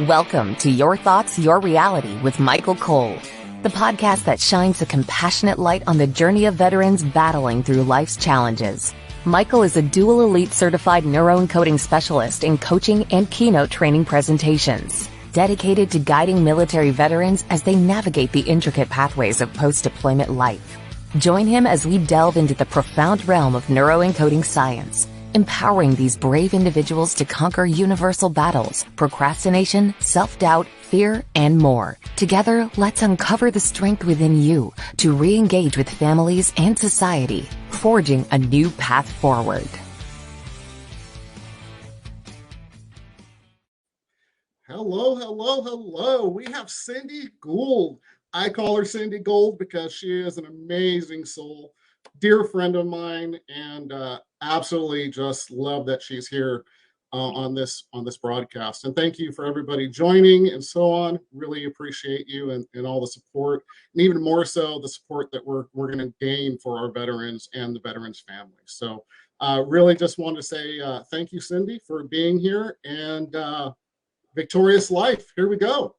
Welcome to Your Thoughts, Your Reality with Michael Cole, the podcast that shines a compassionate light on the journey of veterans battling through life's challenges. Michael is a dual elite certified neuroencoding specialist in coaching and keynote training presentations, dedicated to guiding military veterans as they navigate the intricate pathways of post-deployment life. Join him as we delve into the profound realm of neuroencoding science, empowering these brave individuals to conquer universal battles, procrastination, self-doubt, fear, and more. Together, let's uncover the strength within you to re-engage with families and society, forging a new path forward. Hello, hello, hello. We have Cindy Gould. I call her Cindy Gould because she is an amazing soul, dear friend of mine, and absolutely just love that she's here on this broadcast. And thank you for everybody joining and so on. Really appreciate you and all the support, and even more so the support that we're going to gain for our veterans and the veterans' families. So really just wanted to say thank you, Cindy, for being here, and victorious life. Here we go.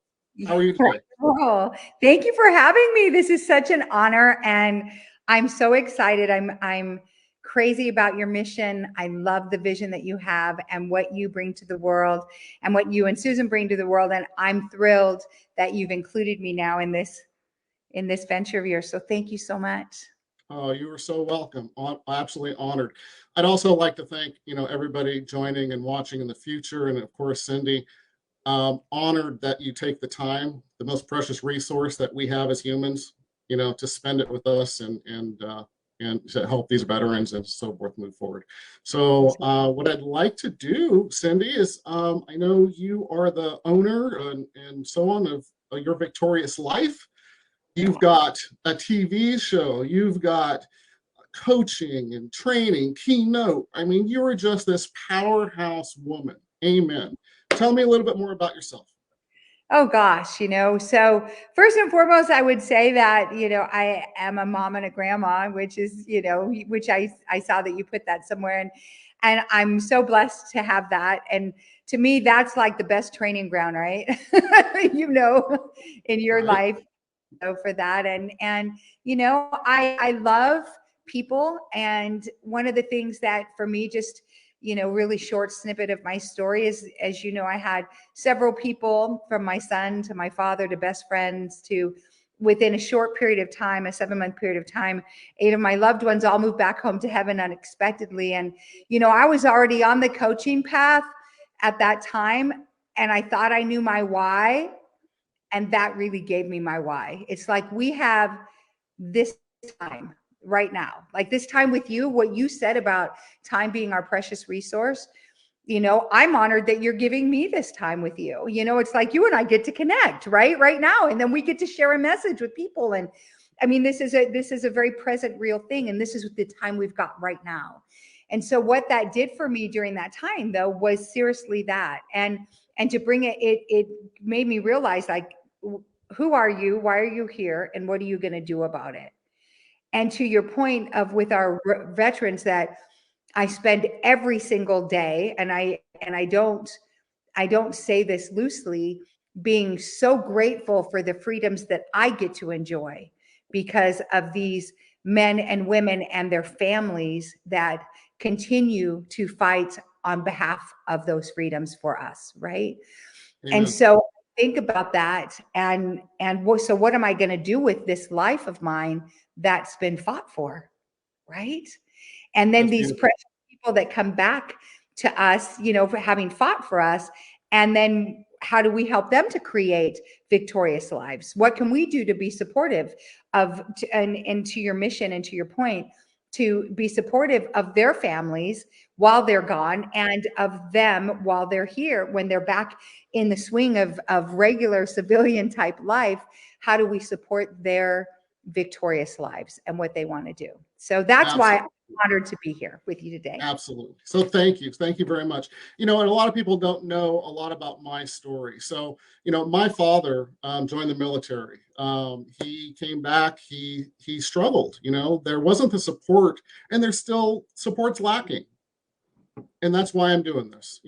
How are you today? Oh, thank you for having me. This is such an honor, and I'm so excited. I'm crazy about your mission. I love the vision that you have and what you bring to the world and what you and Susan bring to the world. And I'm thrilled that you've included me now in this venture of yours. So thank you so much. Oh, you are so welcome. Absolutely honored. I'd also like to thank, everybody joining and watching in the future. And of course, Cindy, honored that you take the time, the most precious resource that we have as humans, to spend it with us and to help these veterans and so forth move forward. So what I'd like to do, Cindy, is I know you are the owner and so on of Your Victorious Life. You've got a TV show. You've got coaching and training, keynote. I mean, you are just this powerhouse woman. Amen. Tell me a little bit more about yourself. Oh gosh, so first and foremost, I would say that, I am a mom and a grandma, which is, which I saw that you put that somewhere, and I'm so blessed to have that. And to me, that's like the best training ground, right? In your life, for that. And, I love people. And one of the things that for me, just, really short snippet of my story is, as you know, I had several people, from my son to my father to best friends to, within a short period of time, a 7-month period of time, 8 of my loved ones all moved back home to heaven unexpectedly. And, I was already on the coaching path at that time, and I thought I knew my why. And that really gave me my why. It's like, we have this time right now, like this time with you, what you said about time being our precious resource. I'm honored that you're giving me this time with you. It's like you and I get to connect right now. And then we get to share a message with people. And I mean, this is a very present, real thing. And this is the time we've got right now. And so what that did for me during that time, though, was seriously that. And to bring it made me realize, like, who are you? Why are you here? And what are you going to do about it? And to your point of with our veterans, that I spend every single day, and I don't say this loosely, being so grateful for the freedoms that I get to enjoy because of these men and women and their families that continue to fight on behalf of those freedoms for us, right? Amen. And so think about that, and so what am I going to do with this life of mine that's been fought for, right? And then these precious people that come back to us, for having fought for us, and then how do we help them to create victorious lives? What can we do to be supportive of, and to your mission and to your point, to be supportive of their families while they're gone, and of them while they're here, when they're back in the swing of regular civilian type life? How do we support their victorious lives and what they want to do? So that's Absolutely. Why I'm honored to be here with you today. Absolutely. So thank you very much. And a lot of people don't know a lot about my story. So, my father joined the military. He came back, he struggled, there wasn't the support, and there's still support's lacking. And that's why I'm doing this.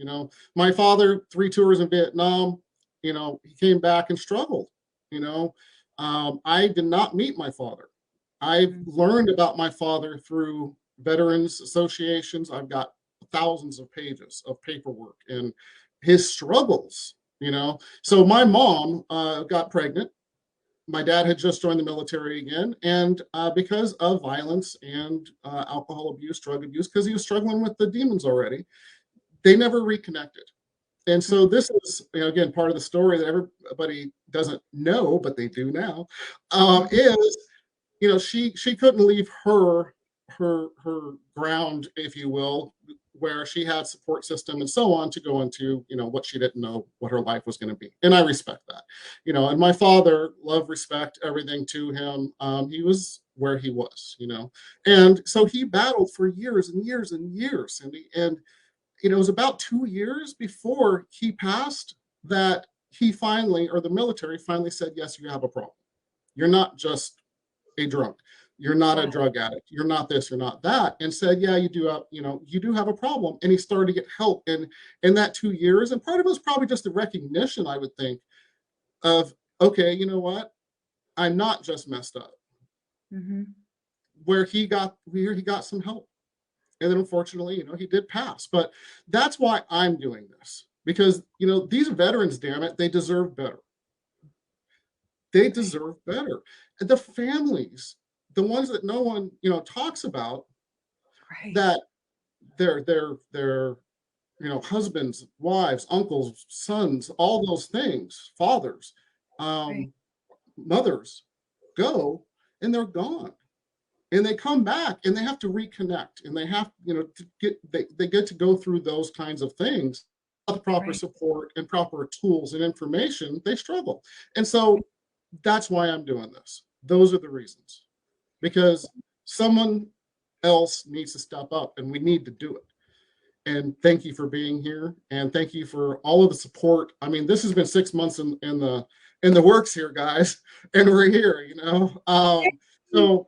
My father, 3 tours in Vietnam, he came back and struggled. I did not meet my father. I've learned about my father through veterans associations. I've got thousands of pages of paperwork and his struggles. So my mom got pregnant. My dad had just joined the military again, and because of violence and alcohol abuse, drug abuse, because he was struggling with the demons already, they never reconnected. And so this is, again, part of the story that everybody doesn't know, but they do now, is, she couldn't leave her ground, if you will, where she had support system and so on, to go into, what she didn't know what her life was going to be. And I respect that, and my father, love, respect, everything to him. He was where he was, and so he battled for years and years and years. And it was about 2 years before he passed that he finally, or the military finally said, yes, you have a problem. You're not just a drunk. You're not a drug addict. You're not this, you're not that. And said, yeah, you do have a problem. And he started to get help in that 2 years. And part of it was probably just the recognition, I would think, of, okay, you know what? I'm not just messed up. Mm-hmm. Where he got some help. And then unfortunately, he did pass. But that's why I'm doing this, because, these veterans, damn it, they deserve better. They deserve better. And the families, the ones that no one, talks about, that their husbands, wives, uncles, sons, all those things, fathers, mothers go and they're gone. And they come back and they have to reconnect, and they have, they get to go through those kinds of things. Without the proper support and proper tools and information, they struggle. And so that's why I'm doing this. Those are the reasons, because someone else needs to step up and we need to do it. And thank you for being here. And thank you for all of the support. I mean, this has been 6 months in the works here, guys, and we're here, so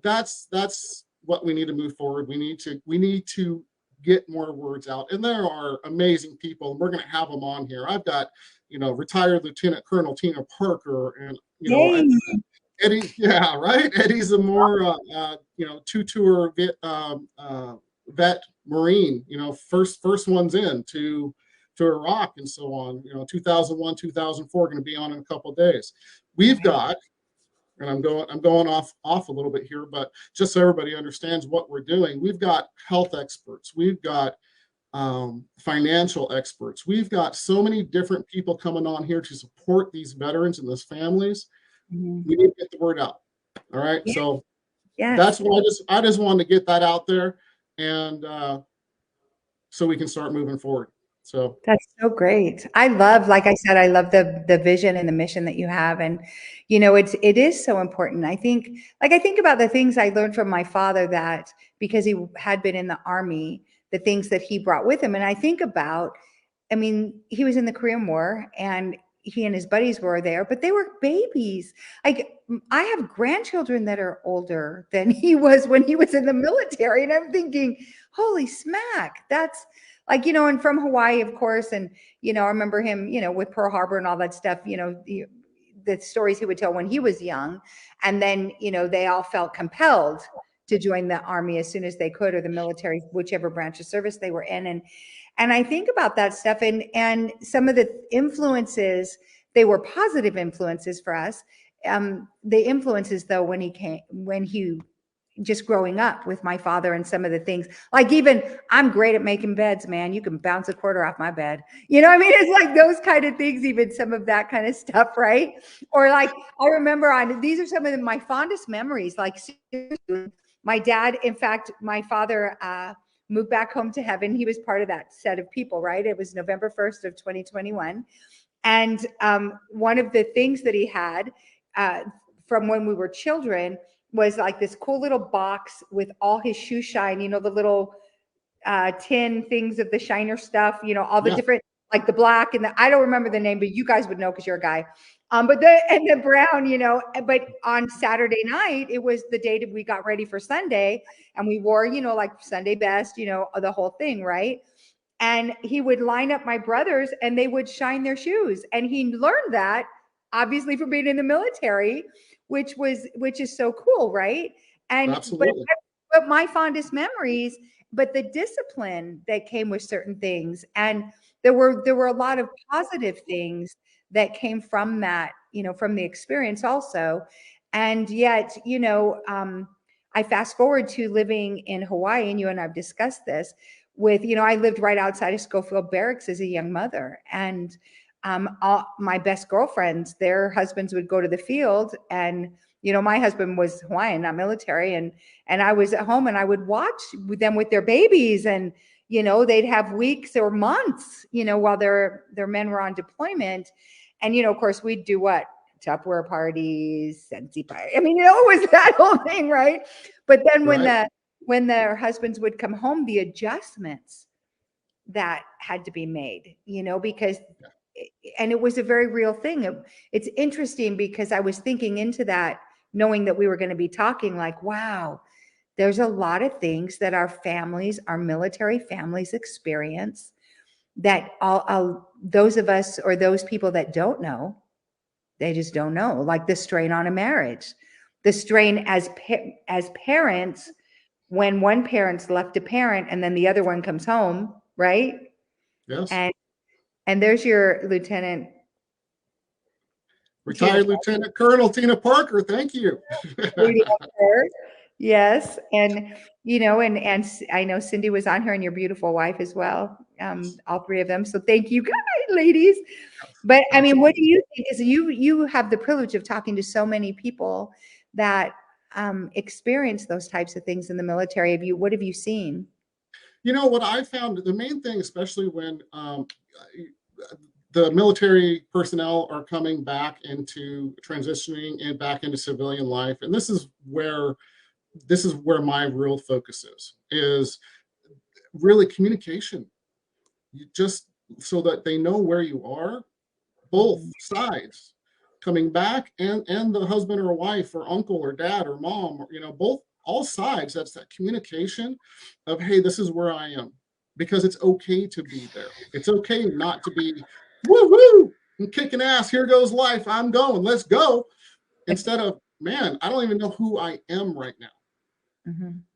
that's what we need to move forward. We need to get more words out, and there are amazing people, and we're going to have them on here. I've got, retired Lieutenant Colonel Tina Parker, and Eddie, yeah, right. Eddie Zamora, two-tour vet Marine, first ones in to Iraq and so on. 2001, 2004, going to be on in a couple of days. We've got. And I'm going off a little bit here, but just so everybody understands what we're doing, we've got health experts, we've got financial experts, we've got so many different people coming on here to support these veterans and those families. Mm-hmm. We need to get the word out. All right. Yeah. So that's what I just wanted to get that out there, and so we can start moving forward. So that's so great. I love, like I said, I love the vision and the mission that you have. And, it is so important. I think about the things I learned from my father, that because he had been in the Army, the things that he brought with him. And I think about, he was in the Korean War, and he and his buddies were there, but they were babies. Like, I have grandchildren that are older than he was when he was in the military. And I'm thinking, holy smack, that's, like, and from Hawaii, of course. And, I remember him, with Pearl Harbor and all that stuff, the stories he would tell when he was young. And then, they all felt compelled to join the Army as soon as they could, or the military, whichever branch of service they were in. And I think about that stuff, and some of the influences, they were positive influences for us. The influences, though, when he just growing up with my father, and some of the things, like, even, I'm great at making beds, man. You can bounce a quarter off my bed. It's like those kind of things, even some of that kind of stuff, right? Or, like, I remember these are some of my fondest memories. Like, seriously, my dad, in fact, my father moved back home to heaven. He was part of that set of people, right? It was November 1st of 2021. And one of the things that he had from when we were children was like this cool little box with all his shoe shine, the little tin things of the shiner stuff, all the different, like the black and I don't remember the name, but you guys would know because you're a guy. But the brown, but on Saturday night, it was the day that we got ready for Sunday, and we wore, like Sunday best, the whole thing, right? And he would line up my brothers and they would shine their shoes. And he learned that obviously from being in the military, which is so cool, right? And Absolutely. but my fondest memories, but the discipline that came with certain things, and there were a lot of positive things that came from that, from the experience also. And yet, I fast forward to living in Hawaii, and you and I've discussed this with, I lived right outside of Schofield Barracks as a young mother. And all my best girlfriends, their husbands would go to the field, and my husband was Hawaiian, not military, and I was at home and I would watch with them with their babies, and they'd have weeks or months, while their men were on deployment, and of course we'd do what? Tupperware parties, Sensi party. I mean, it was that whole thing, right? But then when their husbands would come home, the adjustments that had to be made, because, and it was a very real thing. It's interesting because I was thinking into that, knowing that we were going to be talking, like, wow, there's a lot of things that our families, our military families experience that those of us or those people that don't know, they just don't know, like the strain on a marriage, the strain as parents, when one parent's left a parent and then the other one comes home, right? Yes. And there's your Lieutenant. Retired Lieutenant Colonel Tina Parker. Thank you. Yes. And, and I know Cindy was on her, and your beautiful wife as well. All three of them. So thank you guys, ladies. But I mean, what do you think? Is you have the privilege of talking to so many people that experience those types of things in the military. What have you seen? What I found, the main thing, especially when the military personnel are coming back into transitioning and back into civilian life, and this is where my real focus is really communication. You just, so that they know where you are, both sides coming back, and the husband or wife or uncle or dad or mom, or all sides. That's that communication of, hey, this is where I am, because it's okay to be there. It's okay not to be woo-hoo, I'm kicking ass, here goes life, I'm going, let's go, instead of, man, I don't even know who I am right now.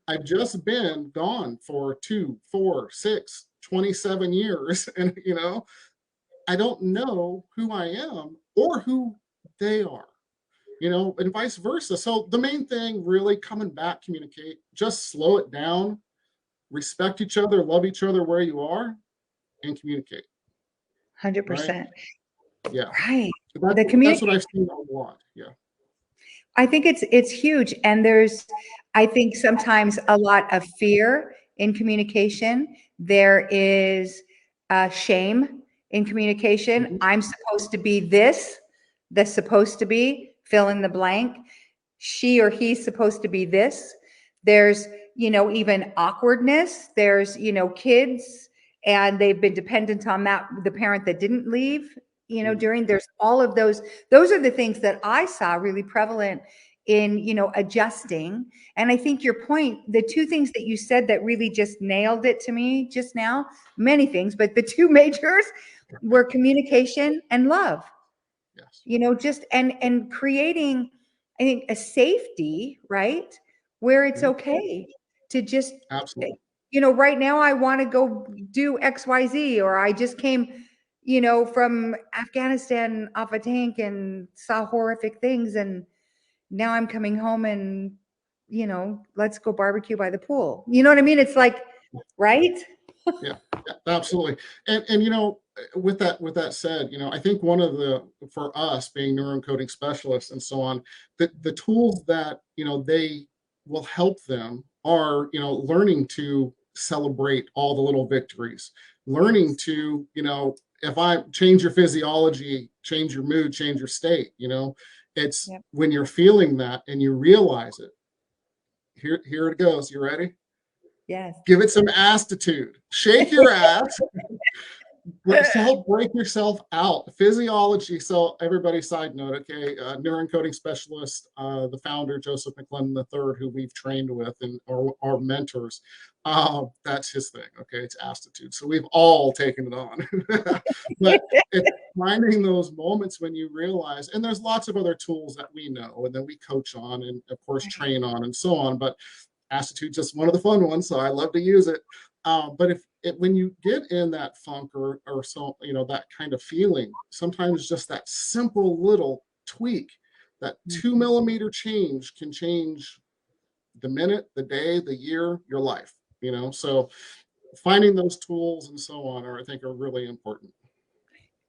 I've just been gone for 2, 4, 6, 27 years, and I don't know who I am or who they are, and vice versa. So the main thing, really, coming back, communicate, just slow it down, respect each other, love each other where you are, and communicate. 100%. Yeah. Right. That's what I've seen a lot. Yeah. I think it's huge. And there's, I think sometimes a lot of fear in communication. There is shame in communication. I'm supposed to be this, that's supposed to be fill in the blank. She or he's supposed to be this. There's, even awkwardness. There's, kids, and they've been dependent on the parent that didn't leave, there's all of those are the things that I saw really prevalent in, adjusting. And I think your point, the two things that you said that really just nailed it to me just now, many things, but the two majors were communication and love. Yes. Just, and creating, I think, a safety, right? Where it's okay to just, absolutely, right now I want to go do XYZ, or I just came, from Afghanistan off a tank and saw horrific things, and now I'm coming home and, let's go barbecue by the pool. You know what I mean? It's like, right? Yeah, absolutely. And with that said, I think one of for us being neuroencoding specialists and so on, the tools that, they will help them are, learning to celebrate all the little victories, learning to, if I change your physiology, change your mood, change your state, it's when you're feeling that and you realize it. Here it goes. You ready? Yes. Give it some attitude. Shake your ass. Let's help break yourself out. Physiology. So everybody, side note, okay, neuroencoding specialist, the founder, Joseph McClellan III, who we've trained with and are our mentors. That's his thing. Okay, it's aptitude. So we've all taken it on. But it's finding those moments when you realize, and there's lots of other tools that we know and then we coach on and of course train on and so on. But aptitude just one of the fun ones, so I love to use it. But when you get in that funk or so, you know, that kind of feeling, sometimes just that simple little tweak, that 2 millimeter change can change the minute, the day, the year, your life, you know? So finding those tools and so on I think are really important.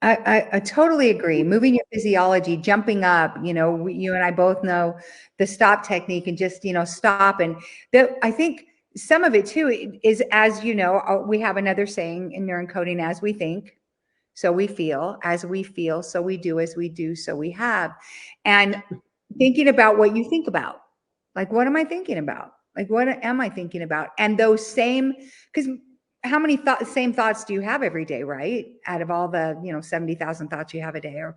I totally agree. Moving your physiology, jumping up, you know, you and I both know the stop technique and just, you know, stop. And I think some of it too is, as you know, we have another saying in neuroencoding: as we think, so we feel; as we feel, so we do; as we do, so we have. And thinking about what you think about, like, what am I thinking about? Like, what am I thinking about? And those same, because how many same thoughts do you have every day, right? Out of all the, you know, 70,000 thoughts you have a day, or,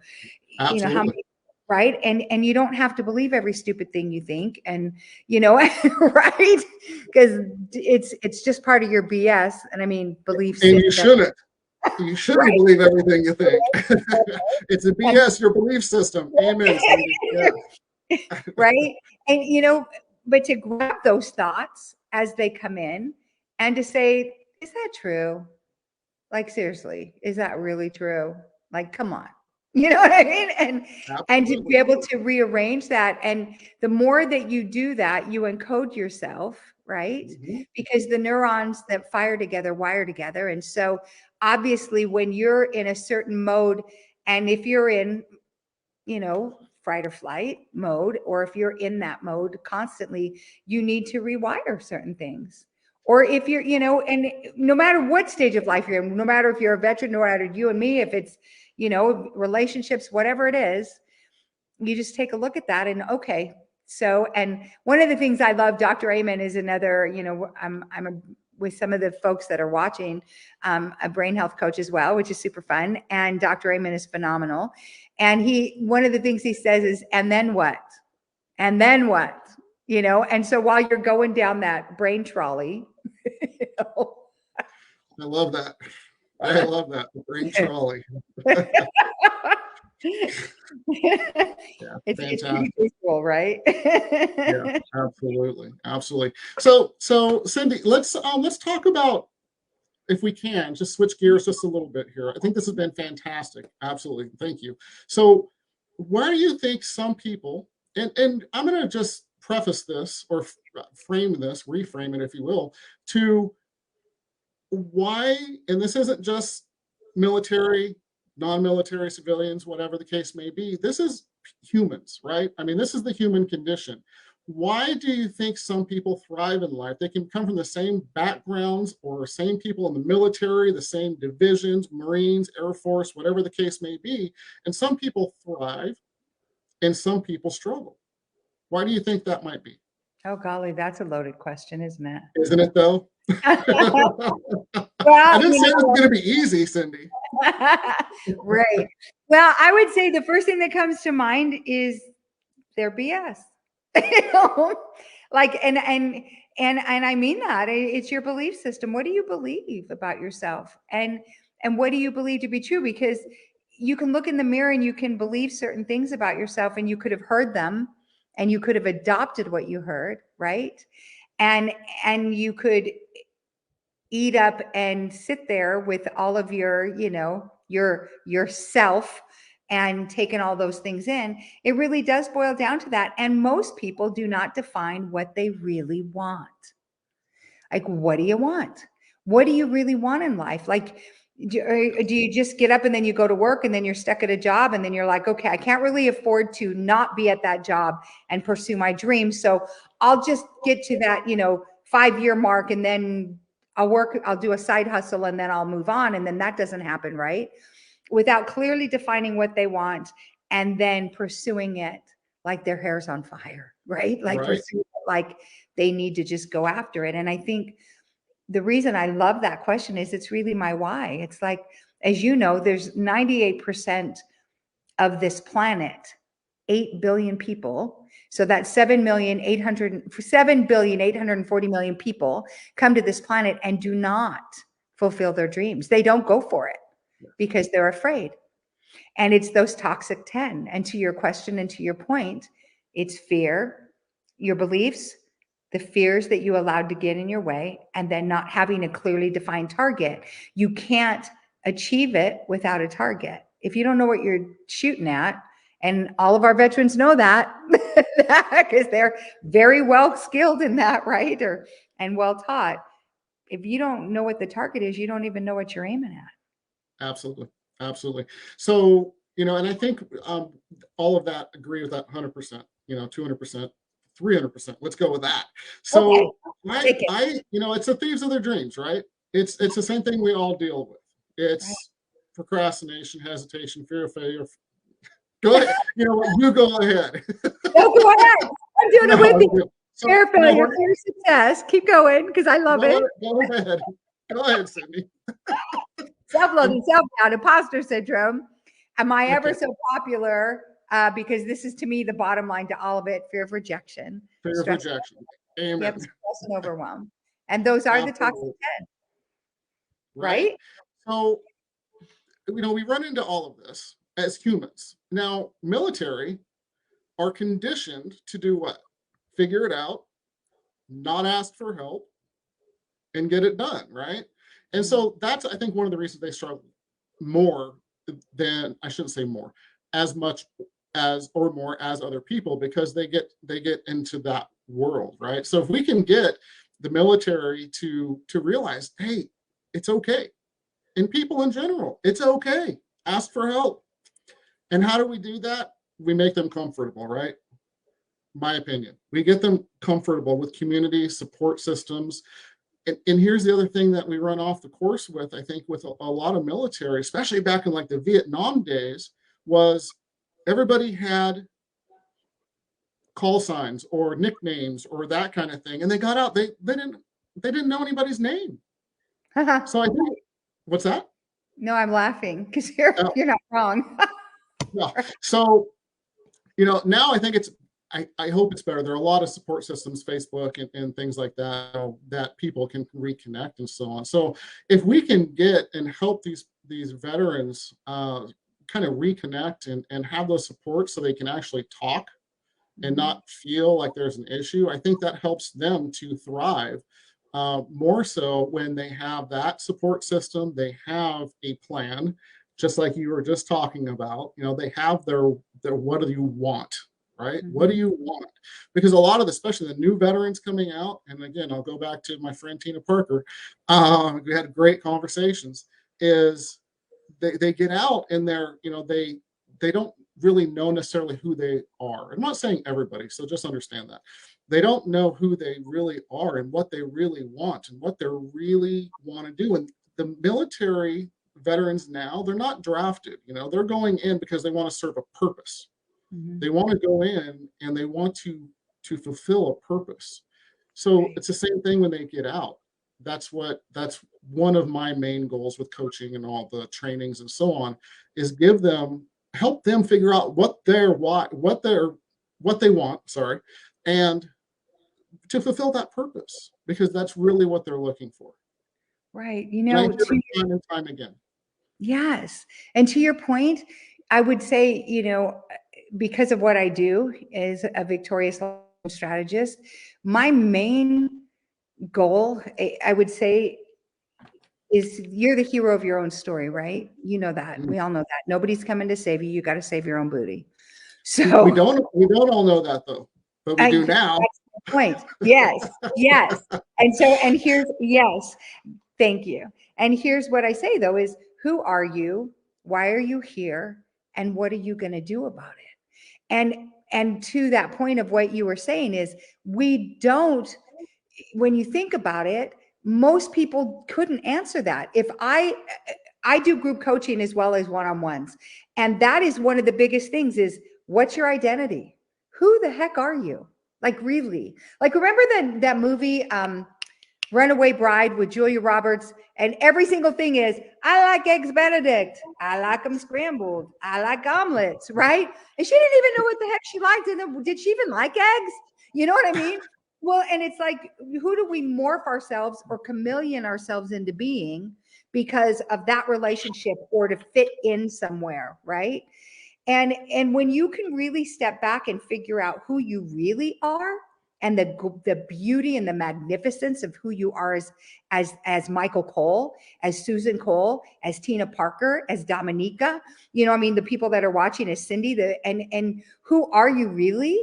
you know, how Absolutely. many, right? And you don't have to believe every stupid thing you think, and, you know, right? Because it's just part of your BS. And I mean, belief And you system. shouldn't. You shouldn't Right. believe everything you think. It's a BS, your belief system. Amen, Cindy. Yeah. Right. And, you know, but to grab those thoughts as they come in and to say, is that true? Like, seriously, is that really true? Like, come on. You know what I mean? And to be Absolutely. able to rearrange that. And the more that you do that, you encode yourself, right? Mhm. Because the neurons that fire together wire together. And so obviously when you're in a certain mode, and if you're in, you know, fight or flight mode, or if you're in that mode constantly, you need to rewire certain things. Or if you're, you know, and no matter what stage of life you're in, no matter if you're a veteran, no matter you and me, if it's, you know, relationships, whatever it is, you just take a look at that and okay. So, and one of the things I love, Dr. Amen is another, you know, with some of the folks that are watching, a brain health coach as well, which is super fun. And Dr. Amen is phenomenal. And one of the things he says is, and then what? And then what? You know, and so while you're going down that brain trolley, you know, I love that. I love that. The brain trolley. Yeah, it's pretty fantastic. visual, right? Yeah, absolutely. Absolutely. So Cindy, let's talk about, if we can, just switch gears just a little bit here. I think this has been fantastic. Absolutely. Thank you. So where do you think some people, and I'm going to just preface this or frame this, reframe it, if you will, to why, and this isn't just military, non-military, civilians, whatever the case may be, this is humans, right? I mean, this is the human condition. Why do you think some people thrive in life? They can come from the same backgrounds or same people in the military, the same divisions, Marines, Air Force, whatever the case may be. And some people thrive and some people struggle. Why do you think that might be? Oh, golly, that's a loaded question, isn't it? Isn't it though? I Well, didn't you say it was know, going to be easy, Cindy. right. Well, I would say the first thing that comes to mind is their BS. You know, like, and I mean that it's your belief system. What do you believe about yourself, and what do you believe to be true? Because you can look in the mirror and you can believe certain things about yourself, and you could have heard them, and you could have adopted what you heard, right? And you could eat up and sit there with all of your, you know, yourself and taking all those things in. It really does boil down to that. And most people do not define what they really want. Like, what do you want? What do you really want in life? Like, do you just get up and then you go to work and then you're stuck at a job and then you're like, okay, I can't really afford to not be at that job and pursue my dreams. So I'll just get to that, you know, 5-year mark and then I'll do a side hustle and then I'll move on. And then that doesn't happen, right? Without clearly defining what they want and then pursuing it like their hair's on fire, right? Like Right. pursuing it like they need to just go after it. And I think the reason I love that question is it's really my why. It's like as you know, there's 98% of this planet, 8 billion people. So that's 7,840,000,000 people come to this planet and do not fulfill their dreams. They don't go for it because they're afraid. And it's those toxic 10. And to your question and to your point, it's fear, your beliefs, the fears that you allowed to get in your way, and then not having a clearly defined target. You can't achieve it without a target. If you don't know what you're shooting at, and all of our veterans know that because they're very well skilled in that, right? And well taught. If you don't know what the target is, you don't even know what you're aiming at. Absolutely. Absolutely. So, and I think all of that, agree with that 100%, 200%, 300%. Let's go with that. So okay. It's the thieves of their dreams, right? It's the same thing we all deal with. It's procrastination, hesitation, fear of failure. Go ahead. You go ahead. No, go ahead. I'm doing it with you. Fear of failure, fear of success. Keep going because I love it. Go ahead. Go ahead, Cindy. Self-loathing, self-doubt, imposter syndrome. Am I ever so popular? Because this is, to me, the bottom line to all of it: fear of rejection. Fear of rejection. Amen. Yep, stress and overwhelm. And those are the toxic 10. Right? So, we run into all of this as humans. Now, military are conditioned to do what? Figure it out, not ask for help, and get it done, right? And so that's, I think, one of the reasons they struggle more than, I shouldn't say more, as much as or more as other people, because they get into that world, right? So if we can get the military to realize, hey, it's okay. And people in general, it's okay. Ask for help. And how do we do that? We make them comfortable, right? My opinion. We get them comfortable with community support systems. And here's the other thing that we run off the course with, I think, with a lot of military, especially back in like the Vietnam days, was everybody had call signs or nicknames or that kind of thing. And they got out, they didn't know anybody's name. So I think, what's that? No, I'm laughing because you're not wrong. Yeah. So, now I think I hope it's better. There are a lot of support systems, Facebook and things like that, that people can reconnect and so on. So if we can get and help these veterans kind of reconnect and have those supports so they can actually talk and not feel like there's an issue, I think that helps them to thrive more so when they have that support system. They have a plan, just like you were just talking about. They have their what do you want? Right? What do you want? Because a lot of, especially the new veterans coming out, and again, I'll go back to my friend Tina Parker. We had great conversations. Is they get out and they don't really know necessarily who they are. I'm not saying everybody, so just understand that. They don't know who they really are and what they really want and what they really want to do. And the military veterans now, they're not drafted. They're going in because they want to serve a purpose. They want to go in and they want to fulfill a purpose. So it's the same thing when they get out. That's one of my main goals with coaching and all the trainings and so on, is help them figure out what they want, and to fulfill that purpose, because that's really what they're looking for. Right. Time and time again. Yes. And to your point, I would say, because of what I do as a victorious strategist, my main goal, I would say, is you're the hero of your own story, right? You know that. We all know that. Nobody's coming to save you. You got to save your own booty. So we don't all know that though, but we do now. That's the point. Yes. Yes. And here's, yes. Thank you. And here's what I say though, is who are you? Why are you here? And what are you going to do about it? And to that point of what you were saying is, we don't, when you think about it, most people couldn't answer that. If I do group coaching as well as one-on-ones, and that is one of the biggest things is, what's your identity? Who the heck are you? Like, really? Like, remember that movie, Runaway Bride with Julia Roberts. And every single thing is, I like eggs Benedict. I like them scrambled. I like omelets, right? And she didn't even know what the heck she liked. And then, did she even like eggs? You know what I mean? Well, and it's like, who do we morph ourselves or chameleon ourselves into being because of that relationship or to fit in somewhere, right? And when you can really step back and figure out who you really are, and the beauty and the magnificence of who you are as Michael Cole, as Susan Cole, as Tina Parker, as Dominica, you know, I mean, the people that are watching, as Cindy, and who are you really?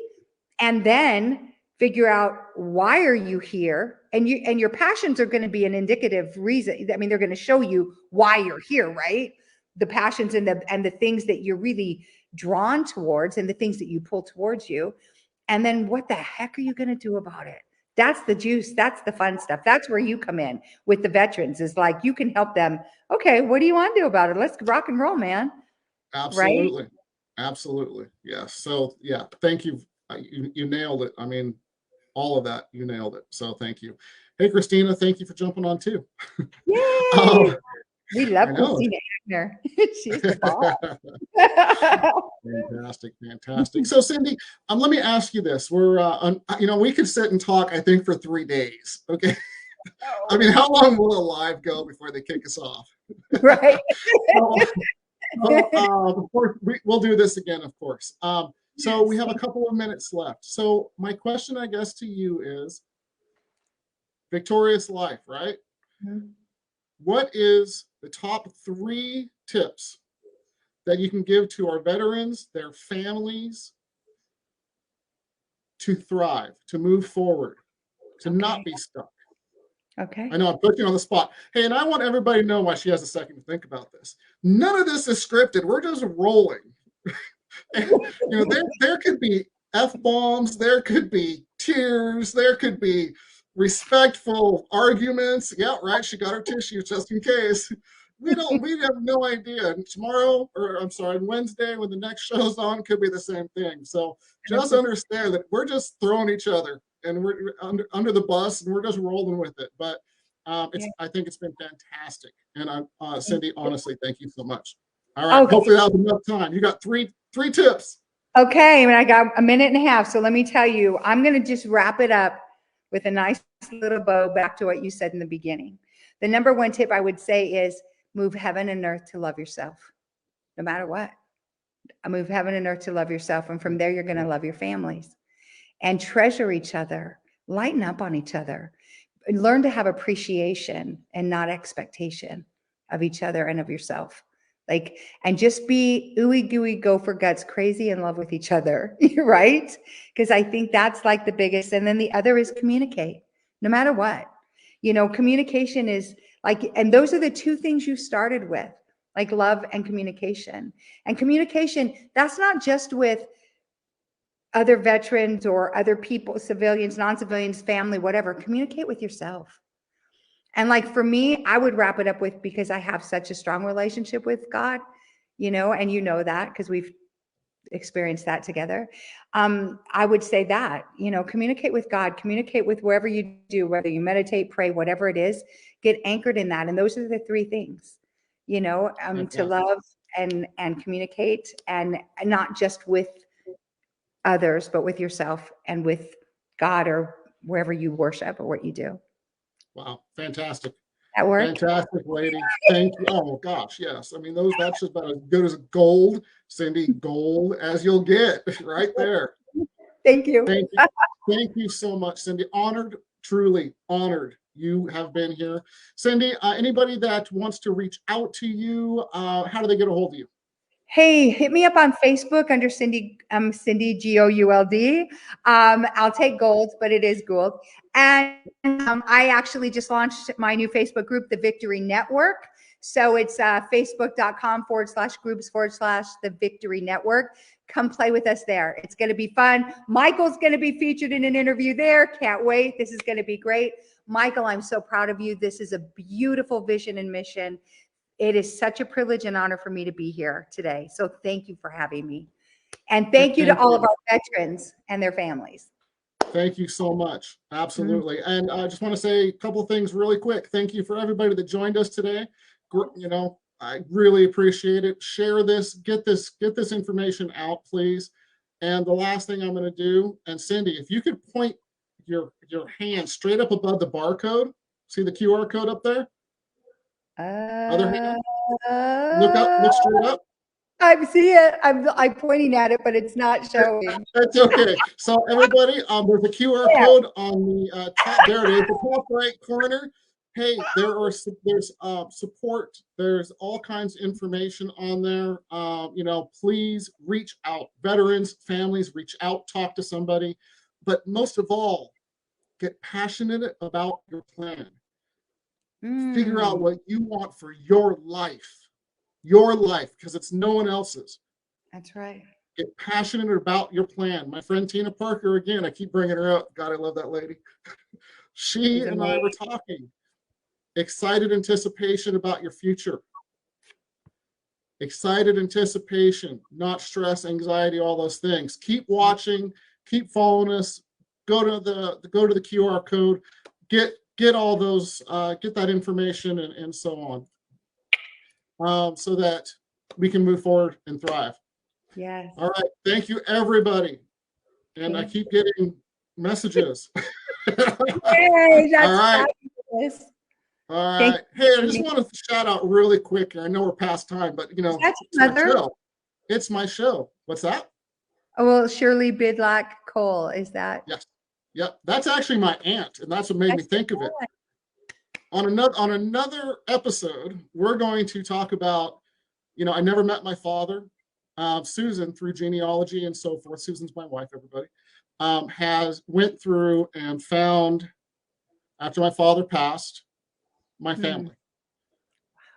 And then figure out, why are you here? And your passions are going to be an indicative reason. I mean, they're going to show you why you're here, right? The passions and the things that you're really drawn towards and the things that you pull towards you. And then what the heck are you going to do about it? That's the juice. That's the fun stuff. That's where you come in with the veterans, is like, you can help them. Okay, what do you want to do about it? Let's rock and roll, man. Absolutely. Right? Absolutely. Yes. So yeah, thank you. You nailed it. I mean, all of that, you nailed it. So thank you. Hey, Christina, thank you for jumping on too. Yay! We love I know. Christina Agner. She's the boss. Fantastic, fantastic. So, Cindy, let me ask you this: we're, we could sit and talk, I think, for 3 days. Okay. I mean, how long will a live go before they kick us off? Right. Of course, we'll do this again, of course. So we have a couple of minutes left. So my question, I guess, to you is, victorious life, right? Mm-hmm. What is the top 3 tips that you can give to our veterans, their families, to thrive, to move forward, to not be stuck? Okay. I know I'm putting you on the spot. Hey, and I want everybody to know why she has a second to think about this. None of this is scripted. We're just rolling. And, there could be F-bombs, there could be tears, there could be respectful arguments. Yeah, right. She got her tissues just in case. We have no idea. And tomorrow, or I'm sorry, Wednesday, when the next show's on, could be the same thing. So just understand that we're just throwing each other and we're under the bus and we're just rolling with it. But I think it's been fantastic. And Cindy, honestly, thank you so much. All right. Okay. Hopefully that was enough time. You got three tips. Okay, and I got a minute and a half. So let me tell you, I'm going to just wrap it up with a nice little bow back to what you said in the beginning. The number 1 tip I would say is move heaven and earth to love yourself, no matter what. Move heaven and earth to love yourself. And from there, you're going to love your families and treasure each other, lighten up on each other, learn to have appreciation and not expectation of each other and of yourself. Like, and just be ooey gooey, go for guts, crazy in love with each other, right? Because I think that's like the biggest. And then the other is communicate, no matter what. Communication is like, and those are the 2 things you started with, like love and communication. And communication, that's not just with other veterans or other people, civilians, non-civilians, family, whatever. Communicate with yourself. And like for me, I would wrap it up with, because I have such a strong relationship with God, and that because we've experienced that together. I would say that, communicate with God, communicate with wherever you do, whether you meditate, pray, whatever it is, get anchored in that. And those are the 3 things, to love and communicate, and not just with others, but with yourself and with God or wherever you worship or what you do. Wow, fantastic. That work? Fantastic, lady. Thank you. Oh gosh, yes. I mean, that's just about as good as gold, Cindy. Gold as you'll get, right there. Thank you. Thank you so much, Cindy. Honored, truly honored. You have been here, Cindy. Anybody that wants to reach out to you, how do they get a hold of you? Hey, hit me up on Facebook under Cindy. Cindy Gould. I'll take Gold, but it is Gould. And I actually just launched my new Facebook group, the Victory Network. So it's facebook.com/groups/the Victory Network. Come play with us there. It's going to be fun. Michael's going to be featured in an interview there. Can't wait. This is going to be great. Michael, I'm so proud of you. This is a beautiful vision and mission. It is such a privilege and honor for me to be here today. So thank you for having me. And thank you to all of our veterans and their families. Thank you so much. Absolutely. And I just want to say a couple of things really quick. Thank you for everybody that joined us today. You know, I really appreciate it. Share this, get this information out, please. And the last thing I'm going to do, and Cindy, if you could point your hand straight up above the barcode, see the QR code up there? Other hand. Look up, look straight up. I see it. I'm pointing at it, but it's not showing. That's okay. So everybody, there's a QR code on the top. There it is, the top right corner. Hey, there's support. There's all kinds of information on there. You know, please reach out. Veterans, families, reach out, talk to somebody. But most of all, get passionate about your plan. Figure out what you want for your life, because it's no one else's. That's right. Get passionate about your plan. My friend Tina Parker, again, I keep bringing her up. God, I love that lady. She and I were talking. Excited anticipation about your future. Excited anticipation, not stress, anxiety, all those things. Keep watching, keep following us. Go to the QR code. Get all those, get that information and so on, so that we can move forward and thrive. Yes. All right. Thank you, everybody. And I keep getting messages. Yay, that's all right. fabulous. All right. Hey, I just want to shout out really quick. I know we're past time, but you know, it's my show. What's that? Oh, well, Shirley Bidlack Cole, is that? Yes. Yep. That's actually my aunt, and that's what made me think of it. On another episode, we're going to talk about, you know, I never met my father. Susan, through genealogy and so forth. Susan's my wife, everybody. Went through and found, after my father passed, my family.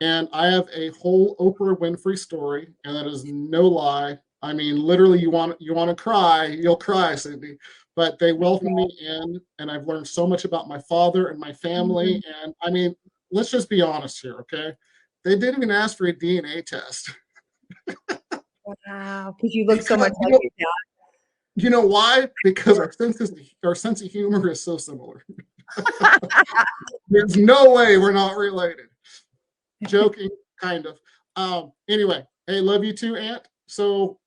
And I have a whole Oprah Winfrey story, and that is no lie. I mean, literally, you want to cry, you'll cry, Cindy. But they welcomed me in, and I've learned so much about my father and my family. And I mean, let's just be honest here, okay? They didn't even ask for a DNA test. Wow, because you look so much like your dad. You know why? Because our sense of humor is so similar. There's no way we're not related. Joking, kind of. Anyway, hey, love you too, Aunt. So,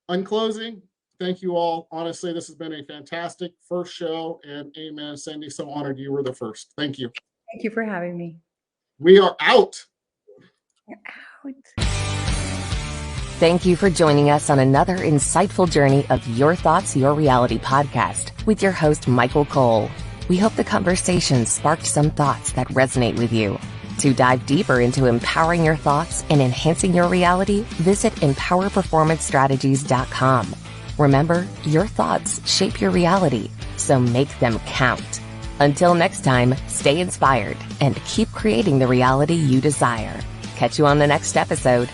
on closing, thank you all. Honestly, this has been a fantastic first show, and amen, Cindy. So honored you were the first. Thank you. Thank you for having me. We are out. We're out. Thank you for joining us on another insightful journey of Your Thoughts, Your Reality podcast with your host, Michael Cole. We hope the conversation sparked some thoughts that resonate with you. To dive deeper into empowering your thoughts and enhancing your reality, visit empowerperformancestrategies.com. Remember, your thoughts shape your reality, so make them count. Until next time, stay inspired and keep creating the reality you desire. Catch you on the next episode.